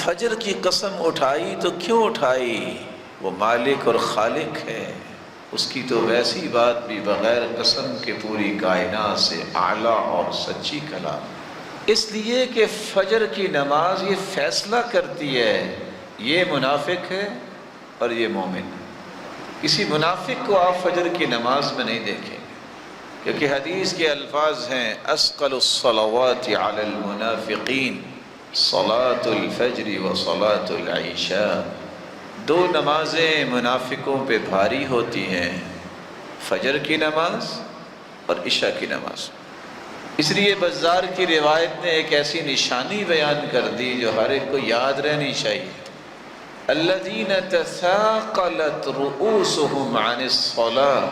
فجر کی قسم اٹھائی تو کیوں اٹھائی؟ وہ مالک اور خالق ہے، اس کی تو ویسی بات بھی بغیر قسم کے پوری کائنات سے اعلیٰ اور سچی کلام، اس لیے کہ فجر کی نماز یہ فیصلہ کرتی ہے یہ منافق ہے اور یہ مومن ہے۔ کسی منافق کو آپ فجر کی نماز میں نہیں دیکھیں گے، کیونکہ حدیث کے الفاظ ہیں اثقل الصلوات علی المنافقین صلاۃ الفجر و صلاۃ العشاء، دو نمازیں منافقوں پہ بھاری ہوتی ہیں، فجر کی نماز اور عشاء کی نماز۔ اس لیے بزار کی روایت نے ایک ایسی نشانی بیان کر دی جو ہر ایک کو یاد رہنی چاہیے، الذین تثاقلت رؤوسهم عن الصلاة،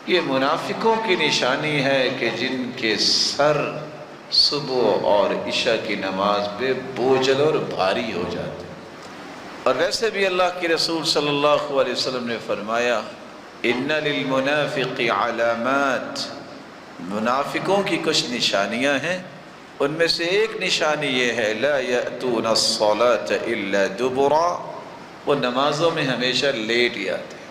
یہ منافقوں کی نشانی ہے کہ جن کے سر صبح اور عشاء کی نماز پہ بوجھل اور بھاری ہو جاتے ہیں۔ اور ویسے بھی اللہ کے رسول صلی اللہ علیہ وسلم نے فرمایا ان للمنافق علامات، منافقوں کی کچھ نشانیاں ہیں، ان میں سے ایک نشانی یہ ہے لا یأتون الصلاة الا دبرا، وہ نمازوں میں ہمیشہ لیٹ ہی آتے ہیں۔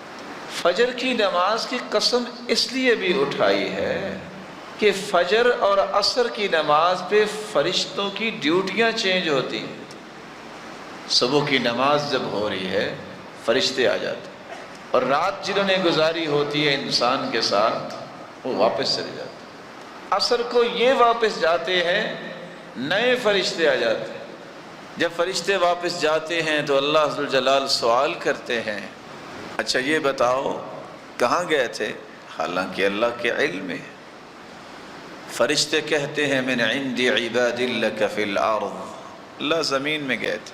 فجر کی نماز کی قسم اس لیے بھی اٹھائی ہے کہ فجر اور عصر کی نماز پہ فرشتوں کی ڈیوٹیاں چینج ہوتی ہیں۔ صبح کی نماز جب ہو رہی ہے فرشتے آ جاتے ہیں، اور رات جنہوں نے گزاری ہوتی ہے انسان کے ساتھ وہ واپس چلے جاتے ہیں۔ عصر کو یہ واپس جاتے ہیں، نئے فرشتے آ جاتے ہیں۔ جب فرشتے واپس جاتے ہیں تو اللہ ذو الجلال سوال کرتے ہیں اچھا یہ بتاؤ کہاں گئے تھے؟ حالانکہ اللہ کے علم میں۔ فرشتے کہتے ہیں من عند عباد لک فی الارض، اللہ زمین میں گئے تھے۔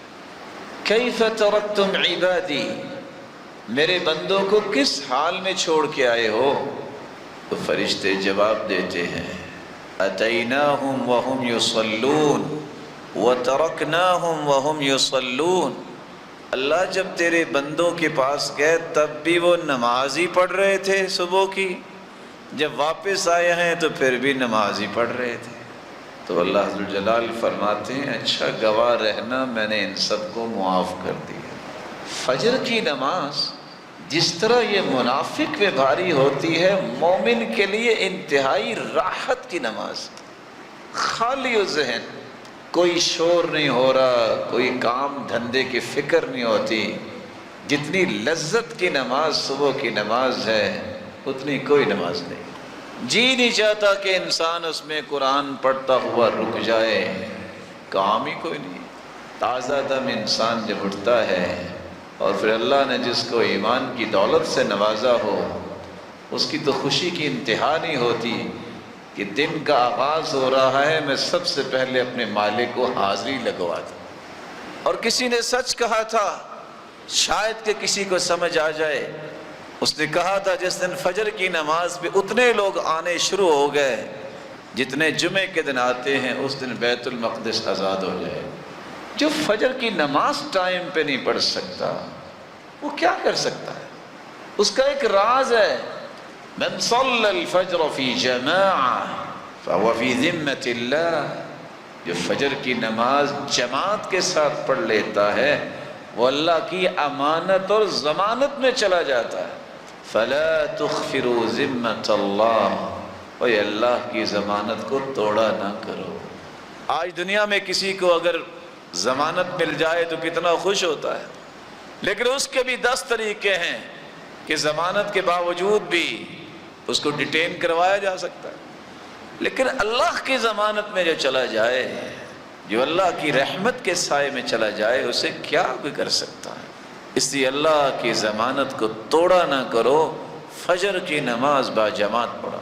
کیف ترکتم عبادی، میرے بندوں کو کس حال میں چھوڑ کے آئے ہو؟ تو فرشتے جواب دیتے ہیں اتیناہم وہم یصلون وترکناہم وہم یصلون، اللہ جب تیرے بندوں کے پاس گئے تب بھی وہ نماز ہی پڑھ رہے تھے صبح کی، جب واپس آئے ہیں تو پھر بھی نماز ہی پڑھ رہے تھے۔ تو اللہ ذوالجلال فرماتے ہیں اچھا گواہ رہنا میں نے ان سب کو معاف کر دیا۔ فجر کی نماز جس طرح یہ منافق پہ بھاری ہوتی ہے، مومن کے لیے انتہائی راحت کی نماز، خالی و ذہن، کوئی شور نہیں ہو رہا، کوئی کام دھندے کی فکر نہیں ہوتی۔ جتنی لذت کی نماز صبح کی نماز ہے اتنی کوئی نماز نہیں۔ جی نہیں چاہتا کہ انسان اس میں قرآن پڑھتا ہوا رک جائے، کام ہی کوئی نہیں۔ تازہ دم انسان جب اٹھتا ہے اور پھر اللہ نے جس کو ایمان کی دولت سے نوازا ہو، اس کی تو خوشی کی انتہا نہیں ہوتی کہ دن کا آغاز ہو رہا ہے، میں سب سے پہلے اپنے مالک کو حاضری لگوا دوں۔ اور کسی نے سچ کہا تھا، شاید کہ کسی کو سمجھ آ جائے، اس نے کہا تھا جس دن فجر کی نماز پہ اتنے لوگ آنے شروع ہو گئے جتنے جمعے کے دن آتے ہیں، اس دن بیت المقدس آزاد ہو جائے۔ جو فجر کی نماز ٹائم پہ نہیں پڑھ سکتا وہ کیا کر سکتا ہے؟ اس کا ایک راز ہے، من صلی الفجر فی جماعہ فهو فی ذمۃ اللہ، جو فجر کی نماز جماعت کے ساتھ پڑھ لیتا ہے وہ اللہ کی امانت اور ضمانت میں چلا جاتا ہے۔ فلا تخفروا ذمۃ اللہ، اوے اللہ کی ضمانت کو توڑا نہ کرو۔ آج دنیا میں کسی کو اگر ضمانت مل جائے تو کتنا خوش ہوتا ہے، لیکن اس کے بھی 10 طریقے ہیں کہ ضمانت کے باوجود بھی اس کو ڈیٹین کروایا جا سکتا ہے۔ لیکن اللہ کی ضمانت میں جو چلا جائے، جو اللہ کی رحمت کے سائے میں چلا جائے، اسے کیا کوئی کر سکتا ہے؟ اس لیے اللہ کی ضمانت کو توڑا نہ کرو، فجر کی نماز با جماعت پڑھا۔